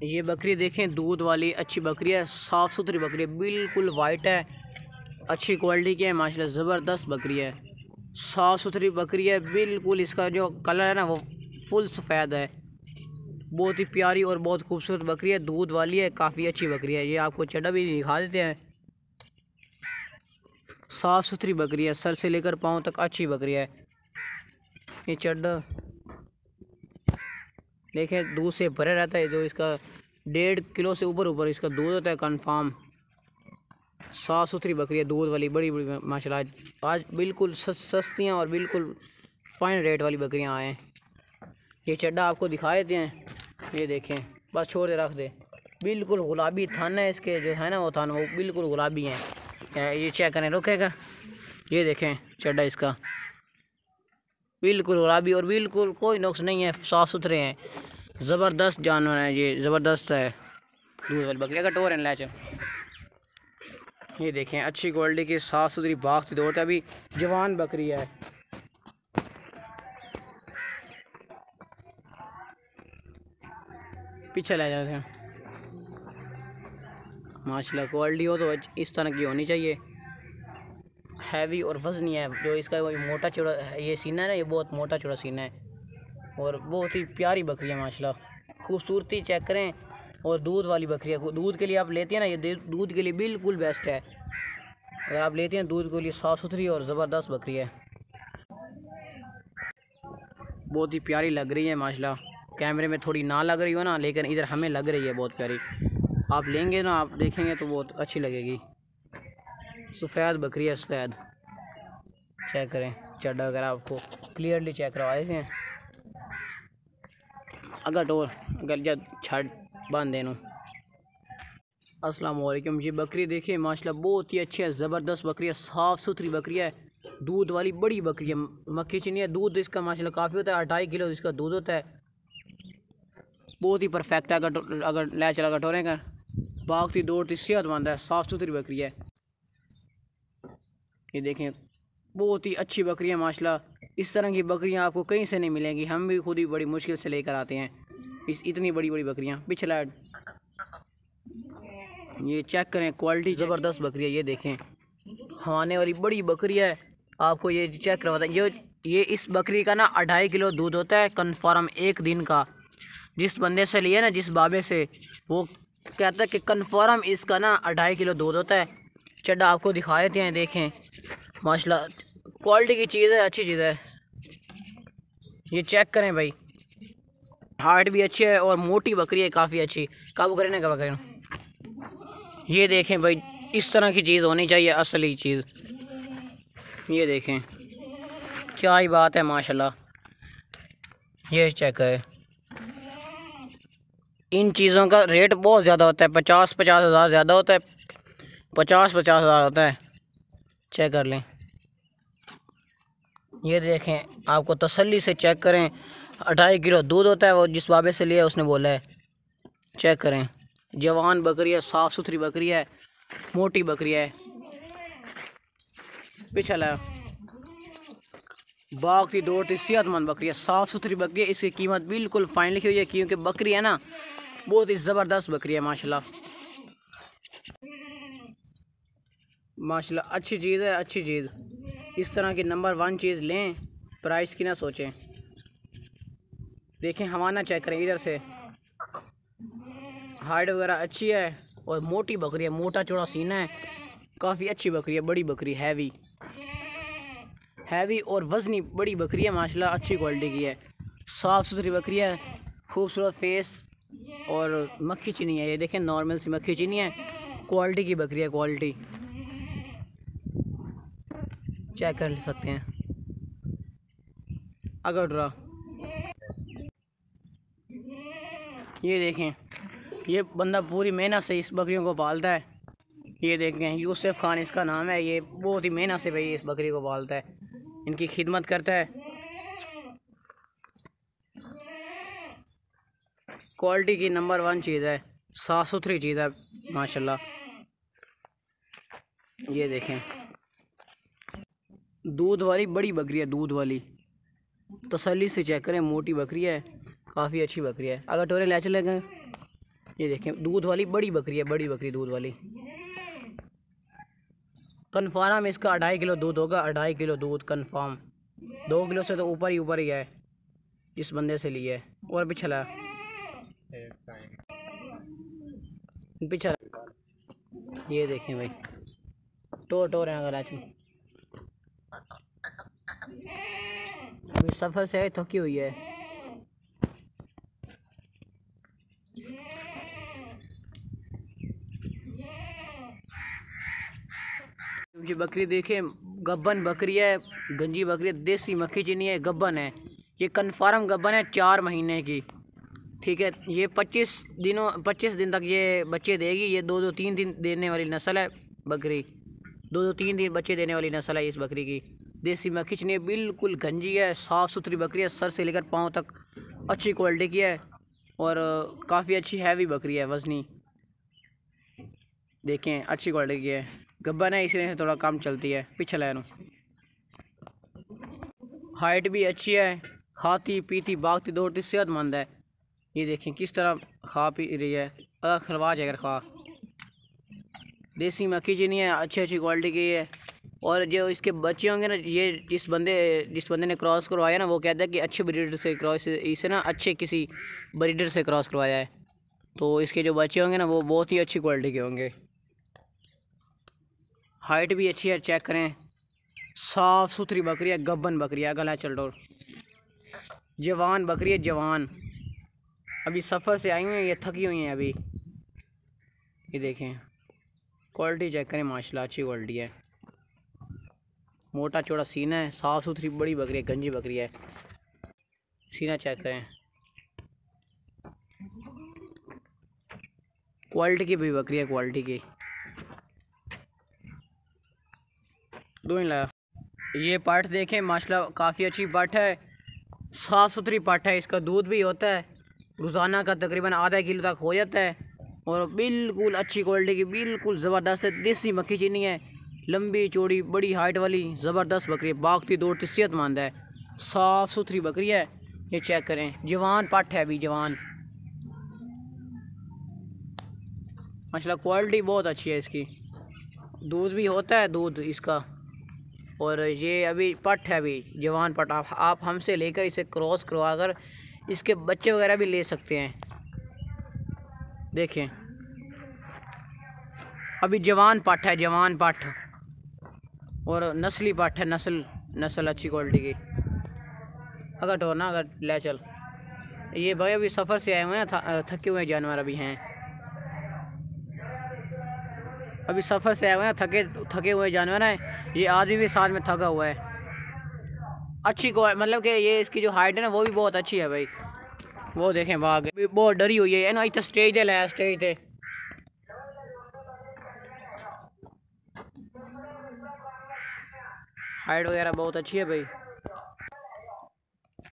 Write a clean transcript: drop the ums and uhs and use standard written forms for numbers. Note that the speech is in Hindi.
ये बकरी देखें, दूध वाली अच्छी बकरी है, साफ़ सुथरी बकरी है, बिल्कुल वाइट है, अच्छी क्वालिटी की है माशाल्लाह, ज़बरदस्त बकरी है, साफ़ सुथरी बकरी है बिल्कुल। इसका जो कलर है ना वो फुल सफ़ेद है, बहुत ही प्यारी और बहुत खूबसूरत बकरी है, दूध वाली है, काफ़ी अच्छी बकरी है। ये आपको चड्डा भी दिखा देते हैं, साफ़ सुथरी बकरी है, सर से लेकर पाँव तक अच्छी बकरी है। ये चड्डा देखें, दूध से भरे रहता है, जो इसका 1.5 किलो से ऊपर इसका दूध होता है कन्फर्म। साफ़ सुथरी बकरी है, दूध वाली, बड़ी बड़ी माशाल्लाह। आज बिल्कुल सस्तियाँ और बिल्कुल फ़ाइन रेट वाली बकरियाँ आए हैं। ये चड्डा आपको दिखा देते हैं, ये देखें, बस छोड़ दे, रख दे, बिल्कुल गुलाबी थन है इसके, जो है ना वो थन वो बिल्कुल गुलाबी हैं। ये चेक करें, रुकेगा, ये देखें चड्डा इसका बिल्कुल गुलाबी और बिल्कुल कोई नुक्स नहीं है, साफ़ सुथरे हैं, ज़बरदस्त जानवर है, ये ज़बरदस्त है दूध वाली बकरी का टोर है लैच। ये देखें, अच्छी क्वालिटी की साफ़ सुथरी भागती दौड़ती, अभी जवान बकरी है। पीछे ले जाते हैं, माशाल्लाह क्वालिटी हो तो इस तरह की होनी चाहिए, हैवी और वज़नी है। जो इसका वो मोटा चौड़ा ये सीना है ना, ये बहुत मोटा चौड़ा सीना है और बहुत ही प्यारी बकरी है माशाल्लाह। खूबसूरती चेक करें, और दूध वाली बकरी है, दूध के लिए आप लेते हैं ना, ये दूध के लिए बिल्कुल बेस्ट है। अगर आप लेते हैं दूध के लिए, साफ़ सुथरी और ज़बरदस्त बकरी है, बहुत ही प्यारी लग रही है माशाल्लाह। कैमरे में थोड़ी ना लग रही हो ना, लेकिन इधर हमें लग रही है बहुत प्यारी। आप लेंगे ना, आप देखेंगे तो बहुत अच्छी लगेगी। सफ़ेद बकरी है, सफ़ेद, चेक करें, चड्डा वगैरह आपको क्लियरली चेक करवा देते हैं। अगर डोर अगर जब छड़ बांध देना। अस्सलाम वालेकुम जी, बकरी देखिए माशाल्लाह बहुत ही अच्छी है, ज़बरदस्त बकरी है, साफ़ सुथरी बकरी है, दूध वाली बड़ी बकरी है, मक्खी चीनी है, दूध इसका माशाल्लाह काफ़ी होता है, 2.5 किलो इसका दूध होता है, बहुत ही परफेक्ट है। अगर ले चला कटोरे का भागती दौड़ती सेहतमंद है, साफ़ सुथरी बकरी है। ये देखें, बहुत ही अच्छी बकरी है माशाल्लाह। इस तरह की बकरियां आपको कहीं से नहीं मिलेंगी, हम भी खुद ही बड़ी मुश्किल से लेकर आते हैं इतनी बड़ी बड़ी बकरियां। पिछला ये चेक करें, क्वालिटी ज़बरदस्त बकरी है, ये देखें, हवाने वाली बड़ी बकरी है। आपको ये चेक करवाता है, ये इस बकरी का ना 2.5 किलो दूध होता है कन्फर्म एक दिन का। जिस बंदे से लिए ना, जिस बाबे से, वो कहता है कि कन्फर्म इसका ना 2.5 किलो दूध होता है। चड्डा आपको दिखा देते हैं, देखें माशाल्लाह क्वालिटी की चीज़ है, अच्छी चीज़ है। ये चेक करें भाई, हार्ट भी अच्छी है और मोटी बकरी है, काफ़ी अच्छी। काबू करें ना, काबू करें। ये देखें भाई, इस तरह की चीज़ होनी चाहिए, असली चीज़। ये देखें, क्या ही बात है माशाल्लाह। ये चेक करें, इन चीज़ों का रेट बहुत ज़्यादा होता है, 50-50 हज़ार ज़्यादा होता है, 50-50 हज़ार होता है। चेक कर लें, ये देखें, आपको तसल्ली से चेक करें, 2.5 किलो दूध होता है, वो जिस बाबे से लिया उसने बोला है। चेक करें, जवान बकरी है, साफ़ सुथरी बकरी है, मोटी बकरी है। पिछला बाग की दौड़ती सेहतमंद बकरी है, साफ़ सुथरी बकरी है। इसकी कीमत बिल्कुल फाइन लिखी हुई है, क्योंकि बकरी है ना, बहुत ही ज़बरदस्त बकरी है माशाल्लाह। माशाल्लाह अच्छी चीज़ है, अच्छी चीज़। इस तरह की नंबर 1 चीज़ लें, प्राइस की ना सोचें। देखें, हवाना चेक करें, इधर से हाइट वगैरह अच्छी है और मोटी बकरी है, मोटा चौड़ा सीना है, काफ़ी अच्छी बकरी है, बड़ी बकरी, हैवी और वज़नी बड़ी बकरी है माशाल्लाह, अच्छी क्वालिटी की है, साफ़ सुथरी बकरी है, खूबसूरत फेस और मक्खी चीनी है। ये देखें, नॉर्मल सी मक्खी चीनी है, क्वालिटी की बकरी है, क्वालिटी चेक कर सकते हैं। अगर ड्रा ये देखें, ये बंदा पूरी मेहनत से इस बकरियों को पालता है। ये देखें, यूसुफ खान इसका नाम है, ये बहुत ही मेहनत से भाई इस बकरी को पालता है, इनकी खिदमत करता है। क्वालिटी की नंबर 1 चीज़ है, साफ़ सुथरी चीज़ है माशाल्लाह। ये देखें, दूध वाली बड़ी बकरी है, दूध वाली, तसल्ली से चेक करें, मोटी बकरी है, काफ़ी अच्छी बकरी है। अगर टोरे ले चले गए, ये देखें दूध वाली बड़ी बकरी है, बड़ी बकरी दूध वाली। कन्फर्म इसका 2.5 किलो दूध होगा, 2.5 किलो दूध कन्फर्म। 2 किलो से तो ऊपर ही है इस बंदे से लिए। और पिछला ये देखें भाई, टोर है कराची। अभी सफ़र से थकी हुई है। ये बकरी देखें, गब्बन बकरी है, गंजी बकरी है, देसी मक्खी चीनी है, गब्बन है। ये कन्फर्म गब्बन है 4 महीने की। ठीक है, ये 25 दिन तक ये बच्चे देगी। ये 2-2 3 दिन देने वाली नस्ल है बकरी। 2-2 3 दिन बच्चे देने वाली नस्ल है इस बकरी की। देसी मक्खी चीनी बिल्कुल गंजी है, साफ़ सुथरी बकरी है, सर से लेकर पाँव तक अच्छी क्वालिटी की है और काफ़ी अच्छी हैवी बकरी है, वज़नी। देखें अच्छी क्वालिटी की है, गब्बन है, इसी वजह से थोड़ा कम चलती है। पिछला है, हाइट भी अच्छी है, खाती पीती भागती दौड़ती सेहतमंद है। ये देखें किस तरह खा पी रही है, अगर खरवा जाएगा खा। देसी मक्खी चीनी है, अच्छी क्वालिटी की है। और जो इसके बच्चे होंगे ना, ये जिस बंदे ने क्रॉस करवाया ना, वो कहता है कि अच्छे ब्रीडर से क्रॉस, इसे ना अच्छे किसी ब्रीडर से क्रॉस करवाया है, तो इसके जो बच्चे होंगे ना वो बहुत ही अच्छी क्वालिटी के होंगे। हाइट भी अच्छी है, चेक करें, साफ़ सुथरी बकरी है, गब्बन बकरी है, गला चलडोर, जवान बकरी है, जवान। अभी सफ़र से आई हुई हैं, ये थकी हुई हैं अभी। ये देखें क्वालिटी चेक करें, माशाल्लाह अच्छी क्वालिटी है। मोटा चौड़ा सीना है, साफ़ सुथरी बड़ी बकरी है, गंजी बकरी है। सीना चेक करें, क्वालिटी की भी बकरी है, क्वालिटी की। दो ही लाया। ये पाठ देखें, माशाल्लाह काफ़ी अच्छी पाठ है, साफ़ सुथरी पाठ है। इसका दूध भी होता है रोज़ाना का तकरीबन आधा किलो तक हो जाता है और बिल्कुल अच्छी क्वालिटी की, बिल्कुल ज़बरदस्त है। देसी मक्खी चीनी है, लंबी चौड़ी बड़ी हाइट वाली ज़बरदस्त बकरी है, भागती दौड़ती सेहतमंद है, साफ़ सुथरी बकरी है। ये चेक करें, जवान पाठ है, अभी जवान, माशाल्लाह क्वालिटी बहुत अच्छी है इसकी। दूध भी होता है, दूध इसका। और ये अभी पट है, अभी जवान पट। आप हमसे लेकर इसे क्रॉस करवा कर इसके बच्चे वगैरह भी ले सकते हैं। देखें अभी जवान पट है, जवान पट, और नस्ली पट है, नस्ल अच्छी क्वालिटी की। अगर तो ना, अगर ले चल। ये भाई अभी सफ़र से आए हुए हैं, थके हुए जानवर अभी हैं, अभी सफ़र से आए हुए हैं, थके हुए जानवर हैं। ये आदमी भी साथ में थका हुआ है। अच्छी मतलब कि ये इसकी जो हाइट है ना वो भी बहुत अच्छी है भाई। वो देखें भाग, बहुत डरी हुई है ना, इतना स्टेज दे लाया, स्टेज थे। हाइट वगैरह बहुत अच्छी है भाई।